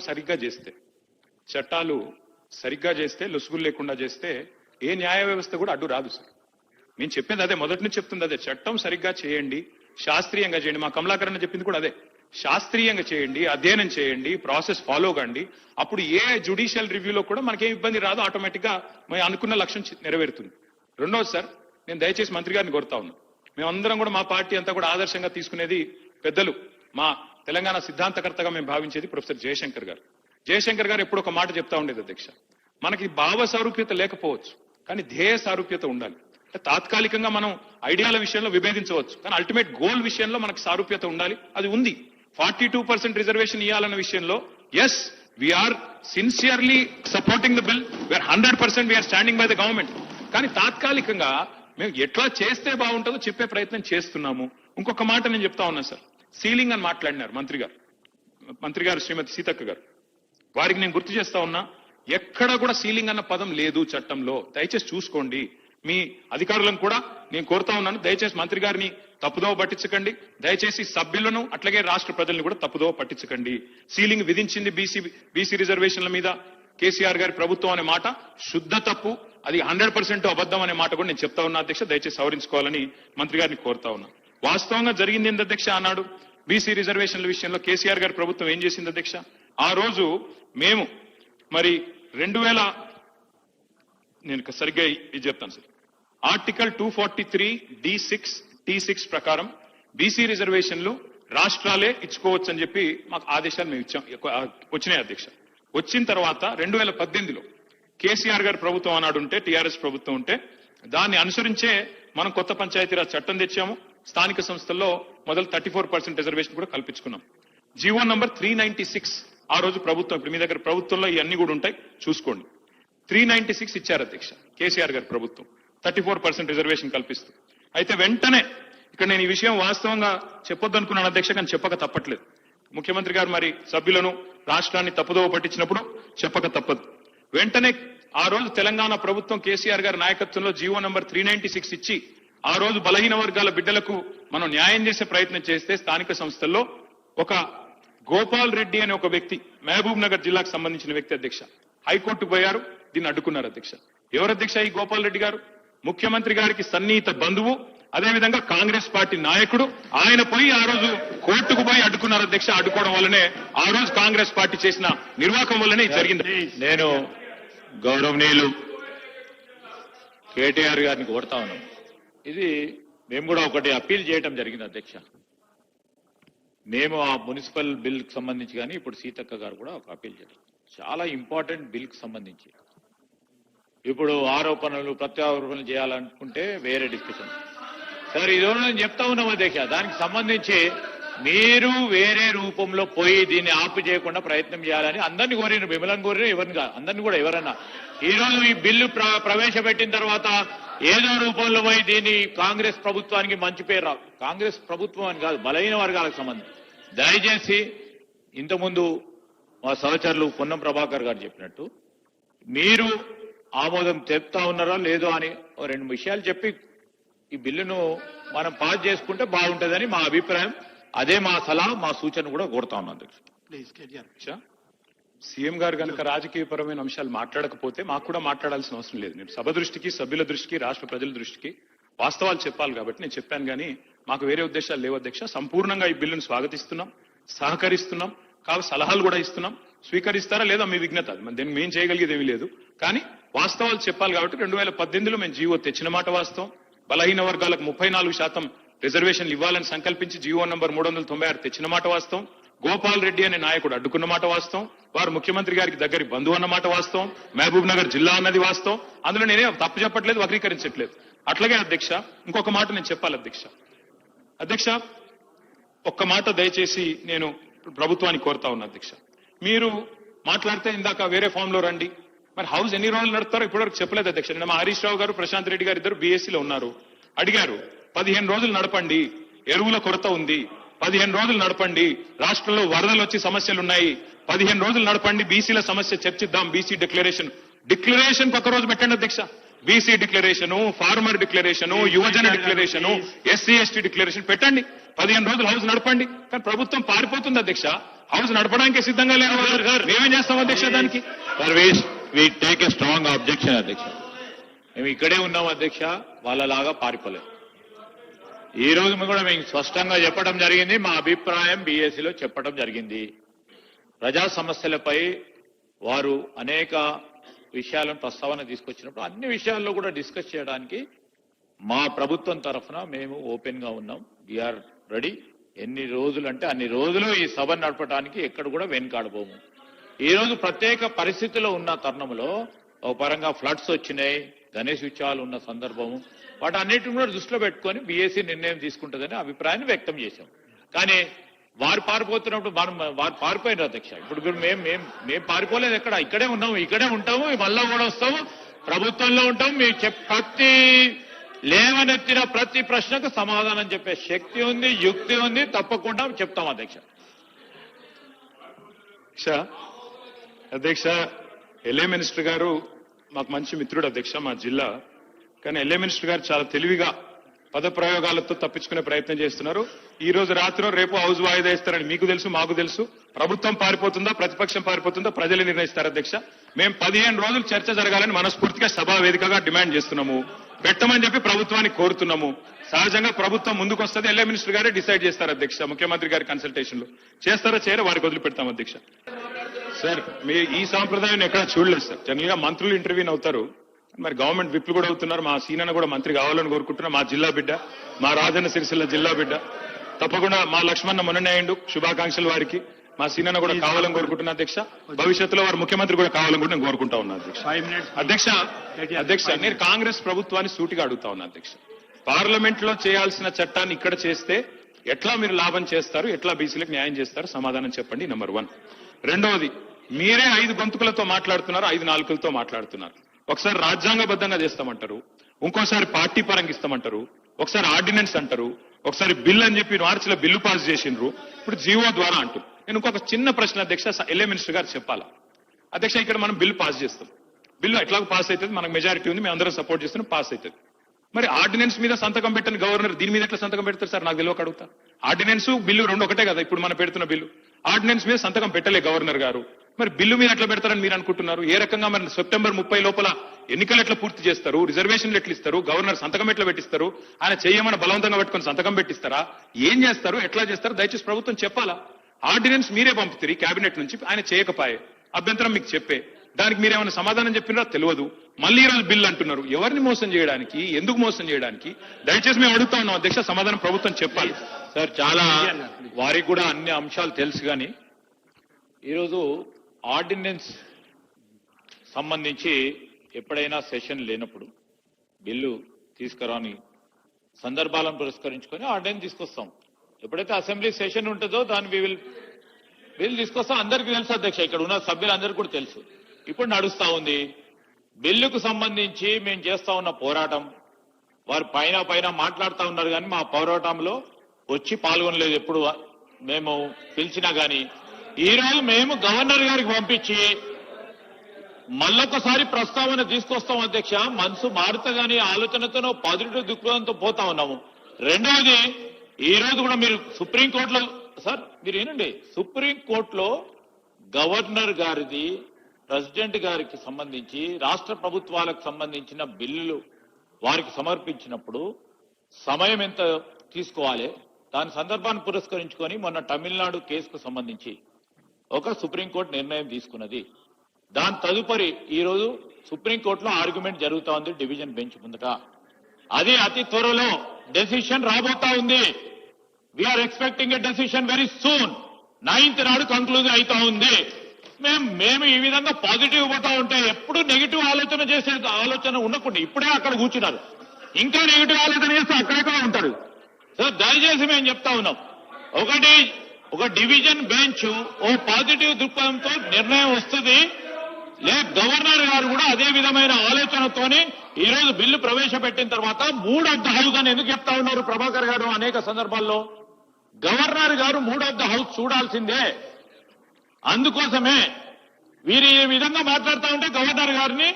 సరిగ్గా చేస్తే, చట్టాలు సరిగ్గా చేస్తే, లొసుగులు లేకుండా చేస్తే ఏ న్యాయ వ్యవస్థ కూడా అడ్డు రాదు సార్. నేను చెప్పింది అదే, మొదటి నుంచి చెప్తుంది అదే. చట్టం సరిగ్గా చేయండి, శాస్త్రీయంగా చేయండి. మా కమలాకరణ చెప్పింది కూడా అదే. శాస్త్రీయంగా చేయండి, అధ్యయనం చేయండి, ప్రాసెస్ ఫాలో కండి. అప్పుడు ఏ జ్యుడిషియల్ రివ్యూలో కూడా మనకేం ఇబ్బంది రాదు, ఆటోమేటిక్ గా మేము అనుకున్న లక్ష్యం నెరవేరుతుంది. రెండోది సార్, నేను దయచేసి మంత్రి గారిని కోరుతా ఉన్నా, మేమందరం కూడా మా పార్టీ అంతా కూడా ఆదర్శంగా తీసుకునేది పెద్దలు, మా తెలంగాణ సిద్ధాంతకర్తగా మేము భావించేది ప్రొఫెసర్ జయశంకర్ గారు. జయశంకర్ గారు ఎప్పుడు ఒక మాట చెప్తా ఉండేది అధ్యక్ష, మనకి భావ సారూప్యత లేకపోవచ్చు కానీ ధ్యేయ సారూప్యత ఉండాలి. అంటే తాత్కాలికంగా మనం ఐడియాల విషయంలో విభేదించవచ్చు కానీ అల్టిమేట్ గోల్ విషయంలో మనకు సారూప్యత ఉండాలి. అది ఉంది. 42% రిజర్వేషన్ ఇవ్వాలన్న విషయంలో yes we are sincerely supporting the bill, we are 100% we are standing by the government. కానీ తాత్కాలికంగా మేము ఎట్లా చేస్తే బాగుంటుందో చెప్పే ప్రయత్నం చేస్తున్నాము. ఇంకొక మాట నేను చెప్తా ఉన్నా సార్, సీలింగ్ అని మాట్లాడినారు మంత్రి గారు శ్రీమతి సీతక్క గారు. వారికి నేను గుర్తు చేస్తా ఉన్నా, ఎక్కడ కూడా సీలింగ్ అన్న పదం లేదు చట్టంలో. దయచేసి చూసుకోండి. మీ అధికారులను కూడా నేను కోరుతా ఉన్నాను, దయచేసి మంత్రి గారిని తప్పుదోవ పట్టించకండి. దయచేసి సభ్యులను అట్లాగే రాష్ట్ర ప్రజలను కూడా తప్పుదోవ పట్టించకండి. సీలింగ్ విధించింది బీసీ రిజర్వేషన్ల మీద కేసీఆర్ గారి ప్రభుత్వం అనే మాట శుద్ధ తప్పు. అది 100% అబద్ధం అనే మాట కూడా నేను చెప్తా ఉన్నా అధ్యక్ష. దయచేసి సవరించుకోవాలని మంత్రి గారిని కోరుతా ఉన్నా. వాస్తవంగా జరిగింది ఏంది అధ్యక్ష, ఆనాడు బీసీ రిజర్వేషన్ల విషయంలో కేసీఆర్ గారి ప్రభుత్వం ఏం చేసింది అధ్యక్ష, ఆ రోజు మేము మరి 2000 నేను సరిగ్గా ఇది చెప్తాను సార్, ఆర్టికల్ 243D6T6 ప్రకారం బీసీ రిజర్వేషన్లు రాష్ట్రాలే ఇచ్చుకోవచ్చు అని చెప్పి మాకు ఆదేశాలు మేము ఇచ్చాం, వచ్చినాయి అధ్యక్ష. వచ్చిన తర్వాత 2018లో కేసీఆర్ గారి ప్రభుత్వం ఆనాడు ఉంటే, టీఆర్ఎస్ ప్రభుత్వం ఉంటే, దాన్ని అనుసరించే మనం కొత్త పంచాయతీరాజ్ చట్టం తెచ్చాము. స్థానిక సంస్థల్లో మొదలు 34% రిజర్వేషన్ కూడా కల్పించుకున్నాం. జీవో నంబర్ 396 ఆ రోజు ప్రభుత్వం, ఇప్పుడు మీ దగ్గర ప్రభుత్వంలో ఇవన్నీ కూడా ఉంటాయి చూసుకోండి, 396 ఇచ్చారు అధ్యక్ష కేసీఆర్ గారి ప్రభుత్వం, 34% రిజర్వేషన్ కల్పిస్తూ. అయితే వెంటనే ఇక్కడ నేను ఈ విషయం వాస్తవంగా చెప్పొద్దు అనుకున్నాను అధ్యక్ష, కానీ చెప్పక తప్పట్లేదు. ముఖ్యమంత్రి గారు మరి సభ్యులను రాష్ట్రాన్ని తప్పుదోవ పట్టించినప్పుడు చెప్పక తప్పదు. వెంటనే ఆ రోజు తెలంగాణ ప్రభుత్వం కేసీఆర్ గారి నాయకత్వంలో జీవో నంబర్ 396 ఇచ్చి ఆ రోజు బలహీన వర్గాల బిడ్డలకు మనం న్యాయం చేసే ప్రయత్నం చేస్తే స్థానిక సంస్థల్లో ఒక గోపాల్ రెడ్డి అనే ఒక వ్యక్తి, మహబూబ్ నగర్ జిల్లాకు సంబంధించిన వ్యక్తి అధ్యక్ష, హైకోర్టుకు పోయారు, దీన్ని అడ్డుకున్నారు అధ్యక్ష. ఎవరు అధ్యక్ష ఈ గోపాల్ రెడ్డి గారు? ముఖ్యమంత్రి గారికి సన్నిహిత బంధువు, అదేవిధంగా కాంగ్రెస్ పార్టీ నాయకుడు. ఆయన పోయి ఆ రోజు కోర్టుకు పోయి అడ్డుకున్నారు అధ్యక్ష. అడ్డుకోవడం వల్లనే ఆ రోజు కాంగ్రెస్ పార్టీ చేసిన నిర్వాహకం వల్లనే జరిగింది. నేను గౌరవనీయులు కేటీఆర్ గారిని కోరుతా ఉన్నాం, ఇది మేము కూడా ఒకటి అప్పీల్ చేయడం జరిగింది అధ్యక్ష. మేము ఆ మున్సిపల్ బిల్ కి సంబంధించి కానీ ఇప్పుడు సీతక్క గారు కూడా ఒక అప్పీల్ చేయడం, చాలా ఇంపార్టెంట్ బిల్ కి సంబంధించి. ఇప్పుడు ఆరోపణలు ప్రత్యారోపణలు చేయాలనుకుంటే వేరే డిస్కషన్ సార్. ఇది నేను చెప్తా ఉన్నాం అధ్యక్ష, దానికి సంబంధించి మీరు వేరే రూపంలో పోయి దీన్ని ఆపు చేయకుండా ప్రయత్నం చేయాలని అందరినీ కోరిన, మిమ్మల్ని కోరిన, ఎవరిని అందరినీ కూడా ఎవరన్నా ఈ రోజు ఈ బిల్లు ప్రవేశపెట్టిన తర్వాత ఏదో రూపంలో పోయి దీన్ని కాంగ్రెస్ ప్రభుత్వానికి మంచి పేరు రావు. కాంగ్రెస్ ప్రభుత్వం అని కాదు, బలహీన వర్గాలకు సంబంధించి దయచేసి ఇంతకుముందు మా సహచరులు పొన్నం ప్రభాకర్ గారు చెప్పినట్టు మీరు ఆమోదం చెప్తా ఉన్నారా లేదో అని 2 విషయాలు చెప్పి ఈ బిల్లును మనం పాస్ చేసుకుంటే బాగుంటుందని మా అభిప్రాయం. అదే మా సలహా, మా సూచన కూడా కోరుతా ఉన్నాం అధ్యక్ష. సీఎం గారు కనుక రాజకీయపరమైన అంశాలు మాట్లాడకపోతే మాకు కూడా మాట్లాడాల్సిన అవసరం లేదు. నేను సభ దృష్టికి, సభ్యుల దృష్టికి, రాష్ట్ర ప్రజల దృష్టికి వాస్తవాలు చెప్పాలి కాబట్టి నేను చెప్పాను. కానీ మాకు వేరే ఉద్దేశాలు లేవు అధ్యక్ష. సంపూర్ణంగా ఈ బిల్లును స్వాగతిస్తున్నాం, సహకరిస్తున్నాం, కావు సలహాలు కూడా ఇస్తున్నాం. స్వీకరిస్తారా లేదా మీ విజ్ఞత, దీన్ని మేము చేయగలిగేది ఏమీ లేదు. కానీ వాస్తవాలు చెప్పాలి కాబట్టి 2018లో మేము జీవో తెచ్చిన మాట వాస్తవం. బలహీన వర్గాలకు 34% రిజర్వేషన్లు ఇవ్వాలని సంకల్పించి జీవో నంబర్ 396 తెచ్చిన మాట వాస్తవం. గోపాల్ రెడ్డి అనే నాయకుడు అడ్డుకున్న మాట వాస్తవం. వారు ముఖ్యమంత్రి గారికి దగ్గరి బంధువు అన్న మాట వాస్తవం. మహబూబ్ నగర్ జిల్లా అన్నది వాస్తవం. అందులో నేనే తప్పు చెప్పట్లేదు, వక్రీకరించట్లేదు. అట్లాగే అధ్యక్ష ఇంకొక మాట నేను చెప్పాలి అధ్యక్ష. ఒక్క మాట దయచేసి నేను ప్రభుత్వానికి కోరుతా ఉన్నా అధ్యక్ష. మీరు మాట్లాడితే ఇందాక వేరే ఫామ్ లో రండి, మరి హౌస్ ఎన్ని రోజులు నడుపుతారో ఇప్పటివరకు చెప్పలేదు అధ్యక్ష. నిన్న మా హరీష్ రావు గారు, ప్రశాంత్ రెడ్డి గారు ఇద్దరు బీఎస్సీలో ఉన్నారు, అడిగారు 15 రోజులు నడపండి, ఎరువుల కొరత ఉంది, 15 రోజులు నడపండి, రాష్ట్రంలో వరదలు వచ్చి సమస్యలున్నాయి, 15 రోజులు నడపండి, బీసీల సమస్య చర్చిద్దాం, బీసీ డిక్లరేషన్ ఒక రోజు పెట్టండి అధ్యక్ష. బీసీ డిక్లరేషన్, ఫార్మర్ డిక్లరేషన్, యువజన డిక్లరేషన్, ఎస్సీ ఎస్టీ డిక్లరేషన్ పెట్టండి, 15 రోజులు హౌస్ నడపండి. కానీ ప్రభుత్వం పారిపోతుంది అధ్యక్ష. హౌస్ నడపడానికి సిద్ధంగా లేరు సార్. మేమేం చేస్తాం అధ్యక్ష దానికి? Sir we take a strong objection అధ్యక్ష. మేము ఇక్కడే ఉన్నాం అధ్యక్ష, వాళ్ళలాగా పారిపోలేదు. ఈ రోజు కూడా మేము స్పష్టంగా చెప్పడం జరిగింది, మా అభిప్రాయం బీఎస్సీలో చెప్పడం జరిగింది. ప్రజా సమస్యలపై వారు అనేక విషయాలను ప్రస్తావన తీసుకొచ్చినప్పుడు అన్ని విషయాల్లో కూడా డిస్కస్ చేయడానికి మా ప్రభుత్వం తరఫున మేము ఓపెన్ గా ఉన్నాం. We are ready. ఎన్ని రోజులు అంటే అన్ని రోజులు ఈ సభ నడపడానికి ఎక్కడ కూడా వెనుకాడబోము. ఈ రోజు ప్రత్యేక పరిస్థితిలో ఉన్న తరుణంలో ఒక పరంగా ఫ్లడ్స్ వచ్చినాయి, గణేష్ ఉత్సవాలు ఉన్న సందర్భము, వాటన్నిటిని కూడా దృష్టిలో పెట్టుకొని బీఎస్సీ నిర్ణయం తీసుకుంటుందని అభిప్రాయాన్ని వ్యక్తం చేశాం. కానీ వారు పారిపోతున్నప్పుడు వారు పారిపోయినారు అధ్యక్ష. ఇప్పుడు మేము పారిపోలేదు, ఇక్కడే ఉన్నాము, ఇక్కడే ఉంటాము, మళ్ళా కూడా వస్తాము, ప్రభుత్వంలో ఉంటాము. మీరు ప్రతి లేవనెత్తిన ప్రతి ప్రశ్నకు సమాధానం చెప్పే శక్తి ఉంది, యుక్తి ఉంది, తప్పకుండా చెప్తాం అధ్యక్ష. అధ్యక్ష, ఎల్ఏ మినిస్టర్ గారు మాకు మంచి మిత్రుడు అధ్యక్ష మా జిల్లా. కానీ ఎల్ఏ మినిస్టర్ గారు చాలా తెలివిగా పద ప్రయోగాలతో తప్పించుకునే ప్రయత్నం చేస్తున్నారు. ఈ రోజు రాత్రి రేపు హౌస్ వాయిదా ఇస్తారని మీకు తెలుసు, మాకు తెలుసు. ప్రభుత్వం పారిపోతుందా, ప్రతిపక్షం పారిపోతుందా, ప్రజలు నిర్ణయిస్తారు అధ్యక్ష. మేము 15 రోజులు చర్చ జరగాలని మనస్ఫూర్తిగా సభా వేదికగా డిమాండ్ చేస్తున్నాము. పెట్టమని చెప్పి ప్రభుత్వాన్ని కోరుతున్నాము. సహజంగా ప్రభుత్వం ముందుకు వస్తుంది, ఎల్ఏ మినిస్టర్ గారే డిసైడ్ చేస్తారు అధ్యక్ష. ముఖ్యమంత్రి గారి కన్సల్టేషన్ లో చేస్తారో చేయరో వారికి వదిలిపెడతాం అధ్యక్ష. సార్, మీ ఈ సాంప్రదాయాన్ని ఎక్కడ చూడలేదు సార్. జనరల్ గా మంత్రులు ఇంటర్వ్యూని అవుతారు, మరి గవర్నమెంట్ విప్లు కూడా అవుతున్నారు. మా సీనన్న కూడా మంత్రి కావాలని కోరుకుంటున్నా. మా జిల్లా బిడ్డ, మా రాజన్న సిరిసిల్ల జిల్లా బిడ్డ. తప్పకుండా మా లక్ష్మణ మొన్ననే అయ్యిండు, శుభాకాంక్షలు వారికి. మా సీనన్న కూడా కావాలని కోరుకుంటున్నా అధ్యక్ష. భవిష్యత్తులో వారు ముఖ్యమంత్రి కూడా కావాలని కూడా నేను కోరుకుంటా ఉన్నా అధ్యక్ష. అధ్యక్ష, నేను కాంగ్రెస్ ప్రభుత్వాన్ని సూటిగా అడుగుతా ఉన్నా అధ్యక్ష. పార్లమెంట్ లో చేయాల్సిన చట్టాన్ని ఇక్కడ చేస్తే ఎట్లా మీరు లాభం చేస్తారు, ఎట్లా బీసీలకు న్యాయం చేస్తారు, సమాధానం చెప్పండి. నెంబర్ 1. రెండవది, మీరే 5 గొంతుకులతో మాట్లాడుతున్నారు, 5 నాలుకలతో మాట్లాడుతున్నారు. ఒకసారి రాజ్యాంగబద్ధంగా చేస్తామంటారు, ఇంకోసారి పార్టీ పరంగా ఇస్తామంటారు, ఒకసారి ఆర్డినెన్స్ అంటారు, ఒకసారి బిల్ అని చెప్పి మార్చిలో బిల్లు పాస్ చేసిండ్రు, ఇప్పుడు జీవో ద్వారా అంటారు. నేను ఇంకొక చిన్న ప్రశ్న అధ్యక్ష, ఎల్ఏ మినిస్టర్ గారు చెప్పాలా అధ్యక్ష. ఇక్కడ మనం బిల్లు పాస్ చేస్తాం, బిల్లు ఎట్లాగో పాస్ అవుతుంది, మనకు మెజారిటీ ఉంది, మేము అందరం సపోర్ట్ చేస్తున్నాం, పాస్ అవుతుంది. మరి ఆర్డినెన్స్ మీద సంతకం పెట్టని గవర్నర్ దీని మీద ఎట్లా సంతకం పెడతారు సార్? నాకు తెలియక అడుగుతా. ఆర్డినెన్స్ బిల్లు రెండు ఒకటే కదా ఇప్పుడు మనం పెడుతున్న బిల్లు. ఆర్డినెన్స్ మీద సంతకం పెట్టలే గవర్నర్ గారు, మరి బిల్లు మీద ఎట్లా పెడతారని మీరు అనుకుంటున్నారు? ఏ రకంగా మరి సెప్టెంబర్ 30 లోపల ఎన్నికలు ఎట్లా పూర్తి చేస్తారు, రిజర్వేషన్లు ఎట్లా ఇస్తారు, గవర్నర్ సంతకం ఎట్లా పెట్టిస్తారు, ఆయన చేయమని బలవంతంగా పెట్టుకుని సంతకం పెట్టిస్తారా, ఏం చేస్తారు, ఎట్లా చేస్తారు? దయచేసి ప్రభుత్వం చెప్పాలా. ఆర్డినెన్స్ మీరే పంపుతారు కేబినెట్ నుంచి, ఆయన చేయకపోయే అభ్యంతరం మీకు చెప్పే, దానికి మీరేమైనా సమాధానం చెప్పినారో తెలియదు. మళ్ళీ ఈరోజు బిల్లు అంటున్నారు. ఎవరిని మోసం చేయడానికి, ఎందుకు మోసం చేయడానికి? దయచేసి మేము అడుగుతా ఉన్నాం అధ్యక్ష, సమాధానం ప్రభుత్వం చెప్పాలి. సార్, చాలా వారికి కూడా అన్ని అంశాలు తెలుసు. కానీ ఈరోజు ఆర్డినెన్స్ సంబంధించి ఎప్పుడైనా సెషన్ లేనప్పుడు బిల్లు తీసుకురాని సందర్భాలను పురస్కరించుకొని ఆర్డినెన్స్ తీసుకొస్తాం. ఎప్పుడైతే అసెంబ్లీ సెషన్ ఉంటుందో దాన్ని బిల్లు తీసుకొస్తాం. అందరికీ తెలుసు అధ్యక్ష, ఇక్కడ ఉన్న సభ్యులందరికీ కూడా తెలుసు. ఇప్పుడు నడుస్తా ఉంది బిల్లుకు సంబంధించి మేము చేస్తా ఉన్న పోరాటం. వారు పైన మాట్లాడుతూ ఉన్నారు కానీ మా పోరాటంలో వచ్చి పాల్గొనలేదు. ఎప్పుడు మేము పిలిచినా కానీ ఈ రోజు మేము గవర్నర్ గారికి పంపించి మళ్ళొకసారి ప్రస్తావన తీసుకొస్తాం అధ్యక్ష. మనసు మారుతగానే ఆలోచనతోనో పాజిటివ్ దృక్పథంతో పోతా ఉన్నాము. రెండవది, ఈ రోజు కూడా మీరు సుప్రీంకోర్టులో, సార్ మీరు ఏనండి, సుప్రీంకోర్టులో గవర్నర్ గారిది, ప్రెసిడెంట్ గారికి సంబంధించి రాష్ట్ర ప్రభుత్వాలకు సంబంధించిన బిల్లులు వారికి సమర్పించినప్పుడు సమయం ఎంత తీసుకోవాలి, దాని సందర్భాన్ని పురస్కరించుకొని మొన్న తమిళనాడు కేసుకు సంబంధించి ఒక సుప్రీంకోర్టు నిర్ణయం తీసుకున్నది. దాని తదుపరి ఈ రోజు సుప్రీంకోర్టులో ఆర్గ్యుమెంట్ జరుగుతా ఉంది డివిజన్ బెంచ్ ముందట. అది అతి త్వరలో డెసిషన్ రాబోతా ఉంది. We are expecting a decision very soon. 9th నాడు కంక్లూజ్ అవుతా ఉంది. మేము ఈ విధంగా పాజిటివ్ పోతా ఉంటే ఎప్పుడు నెగిటివ్ ఆలోచన చేసే ఆలోచన ఉండకుండా ఇప్పుడే అక్కడ కూర్చున్నారు. ఇంకా నెగిటివ్ ఆలోచన చేస్తే అక్కడెక్కడ ఉంటారు. సో దయచేసి మేము చెప్తా ఉన్నాం, ఒక డివిజన్ బెంచ్ ఓ పాజిటివ్ దృక్పథంతో నిర్ణయం వస్తుంది. గవర్నర్ గారు కూడా అదే విధమైన ఆలోచనతోనే ఈ రోజు బిల్లు ప్రవేశపెట్టిన తర్వాత 3 ఆఫ్ ద హౌస్ అని ఎందుకు చెప్తా ఉన్నారు ప్రభాకర్ గారు? అనేక సందర్భాల్లో గవర్నర్ గారు 3 ఆఫ్ ద హౌస్ చూడాల్సిందే. అందుకోసమే వీరు ఈ విధంగా మాట్లాడుతూ ఉంటే గవర్నర్ గారిని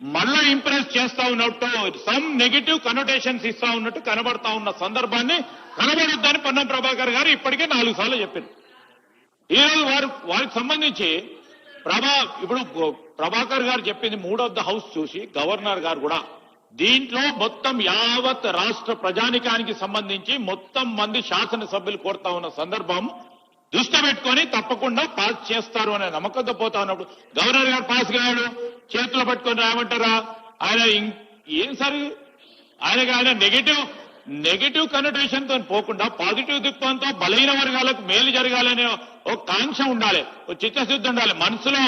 మళ్ళా ఇంప్రెస్ చేస్తా ఉన్నట్టు, సమ్ నెగిటివ్ కనోటేషన్స్ ఇస్తా ఉన్నట్టు కనబడతా ఉన్న సందర్భాన్ని కనబడొద్దని పొన్నం ప్రభాకర్ గారు ఇప్పటికే 4 సార్లు చెప్పింది. ఈరోజు వారికి సంబంధించి ఇప్పుడు ప్రభాకర్ గారు చెప్పింది మూడ్ ఆఫ్ ద హౌస్ చూసి గవర్నర్ గారు కూడా దీంట్లో మొత్తం యావత్ రాష్ట్ర ప్రజానికానికి సంబంధించి మొత్తం మంది శాసనసభ్యులు కోరుతా ఉన్న సందర్భం దృష్టి పెట్టుకొని తప్పకుండా పాస్ చేస్తారు అనే నమ్మకంతో పోతా ఉన్నప్పుడు గవర్నర్ గారు పాస్ కాయాడు, చేతులు పట్టుకొని రాయమంటారా? ఆయన ఏం సరి ఆయన నెగటివ్ కనోటేషన్ తో పోకుండా పాజిటివ్ దృక్పథంతో బలహీన వర్గాలకు మేలు జరగాలనే ఒక కాంక్ష ఉండాలి, ఒక చిత్తశుద్ధి ఉండాలి. మనసులో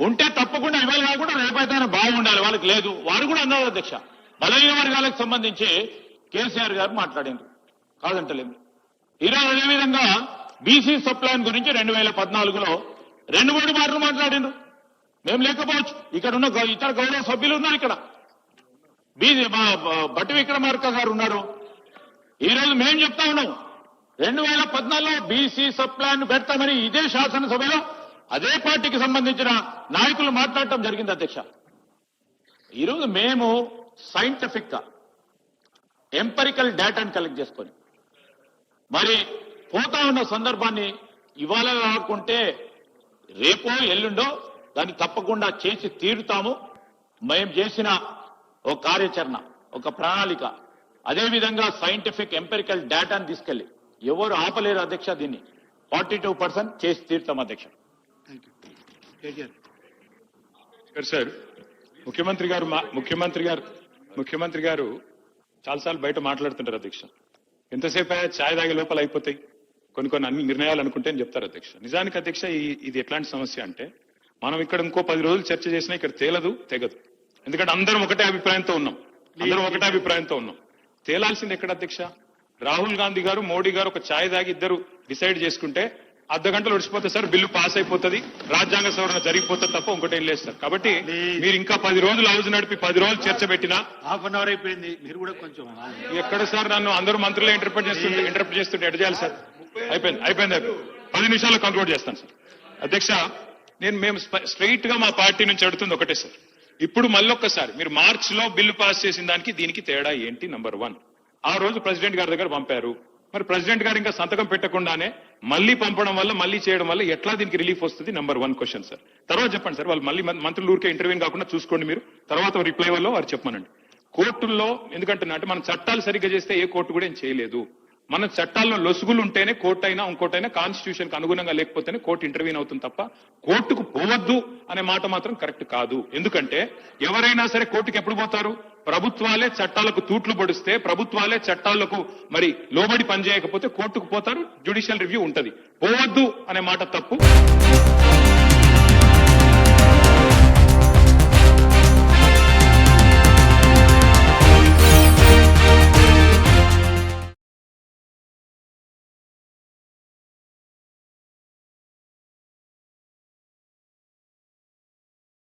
ఉంటే తప్పకుండా ఇవాళ కాకుండా రేపైతే బాగుండాలి. వాళ్ళకి లేదు. వారు కూడా అన్నారు అధ్యక్ష, బలహీన వర్గాలకు సంబంధించి కేసీఆర్ గారు మాట్లాడిండ్రు, కాదంటలేదు. ఈరోజు అదేవిధంగా బీసీ సప్లాన్ గురించి 2014లో 2-3 మాటలు మాట్లాడిండ్రు. మేము లేకపోవచ్చు, ఇక్కడ ఉన్న ఇతర గౌరవ సభ్యులు ఉన్నారు, ఇక్కడ బట్టి విక్రమార్క గారు ఉన్నారు. ఈ రోజు మేము చెప్తా ఉన్నాం 2014లో బీసీ సప్లాన్ పెడతామని ఇదే శాసనసభలో అదే పార్టీకి సంబంధించిన నాయకులు మాట్లాడటం జరిగింది అధ్యక్ష. ఈరోజు మేము సైంటిఫిక్ గా ఎంపరికల్ డేటాను కలెక్ట్ చేసుకొని మరి పోతా ఉన్న సందర్భాన్ని ఇవాళ కాకుంటే రేపో ఎల్లుండో దాన్ని తప్పకుండా చేసి తీరుతాము. మేము చేసిన ఒక కార్యాచరణ, ఒక ప్రణాళిక, అదేవిధంగా సైంటిఫిక్ ఎంపెరికల్ డేటాను తీసుకెళ్లి ఎవరు ఆపలేరు అధ్యక్ష. దీన్ని 42% చేసి తీరుతాం అధ్యక్ష. సార్ ముఖ్యమంత్రి గారు చాలాసార్లు బయట మాట్లాడుతుంటారు అధ్యక్ష. ఎంతసేపు ఛాయ్ తాగే లోపల అయిపోతాయి కొన్ని అన్ని నిర్ణయాలు అనుకుంటే అని చెప్తారు అధ్యక్ష. నిజానికి అధ్యక్ష ఇది ఎట్లాంటి సమస్య అంటే మనం ఇక్కడ ఇంకో 10 రోజులు చర్చ చేసినా ఇక్కడ తెగదు. ఎందుకంటే అందరం ఒకటే అభిప్రాయంతో ఉన్నాం. తేలాల్సింది ఎక్కడ అధ్యక్ష? రాహుల్ గాంధీ గారు, మోడీ గారు ఒక ఛాయ్ తాగి ఇద్దరు డిసైడ్ చేసుకుంటే అర్ధగంటలు ఒడిచిపోతుంది సార్, బిల్లు పాస్ అయిపోతుంది, రాజ్యాంగ సవరణ జరిగిపోతుంది తప్ప ఇంకోటేం లేదు సార్. కాబట్టి మీరు ఇంకా 10 రోజులు హౌస్ నడిపి 10 రోజులు చర్చ పెట్టినా హాఫ్ అన్ అవర్ అయిపోయింది. మీరు కూడా కొంచెం ఎక్కడ సార్ నన్ను అందరూ మంత్రులే ఇంటర్ప్రిట్ చేస్తుంటే ఎడ చేయాలి సార్? అయిపోయింది 10 నిమిషాల్లో కంక్లూడ్ చేస్తాను సార్. అధ్యక్ష, మేము స్ట్రైట్ గా మా పార్టీ నుంచి అడుగుతుంది ఒకటే సార్. ఇప్పుడు మళ్ళొక్కసారి మీరు మార్చ్ లో బిల్లు పాస్ చేసిన దానికి దీనికి తేడా ఏంటి? నంబర్ 1, ఆ రోజు ప్రెసిడెంట్ గారి దగ్గర పంపారు. మరి ప్రెసిడెంట్ గారు ఇంకా సంతకం పెట్టకుండానే మళ్ళీ పంపడం వల్ల, మళ్ళీ చేయడం వల్ల ఎట్లా దీనికి రిలీఫ్ వస్తుంది? Number 1 question sir. తర్వాత చెప్పండి సార్, వాళ్ళు మళ్ళీ మంత్రులు ఊరికే ఇంటర్వ్యూ కాకుండా చూసుకోండి మీరు. తర్వాత రిప్లై వల్ల వారు చెప్పమనండి. కోర్టుల్లో ఎందుకంటున్నా అంటే మనం చట్టాలు సరిగ్గా చేస్తే ఏ కోర్టు కూడా ఏం చేయలేదు. మన చట్టాల్లో లొసుగులు ఉంటేనే కోర్టు అయినా ఇంకోటైనా కాన్స్టిట్యూషన్ కి అనుగుణంగా లేకపోతేనే కోర్టు ఇంటర్వ్యూన్ అవుతుంది తప్ప కోర్టుకు పోవద్దు అనే మాట మాత్రం కరెక్ట్ కాదు. ఎందుకంటే ఎవరైనా సరే కోర్టుకు ఎప్పుడు పోతారు? ప్రభుత్వాలే చట్టాలకు తూట్లు పొడిస్తే, ప్రభుత్వాలే చట్టాలకు మరి లోబడి పనిచేయకపోతే కోర్టుకు పోతారు, జ్యుడిషియల్ రివ్యూ ఉంటది. పోవద్దు అనే మాట తప్పు.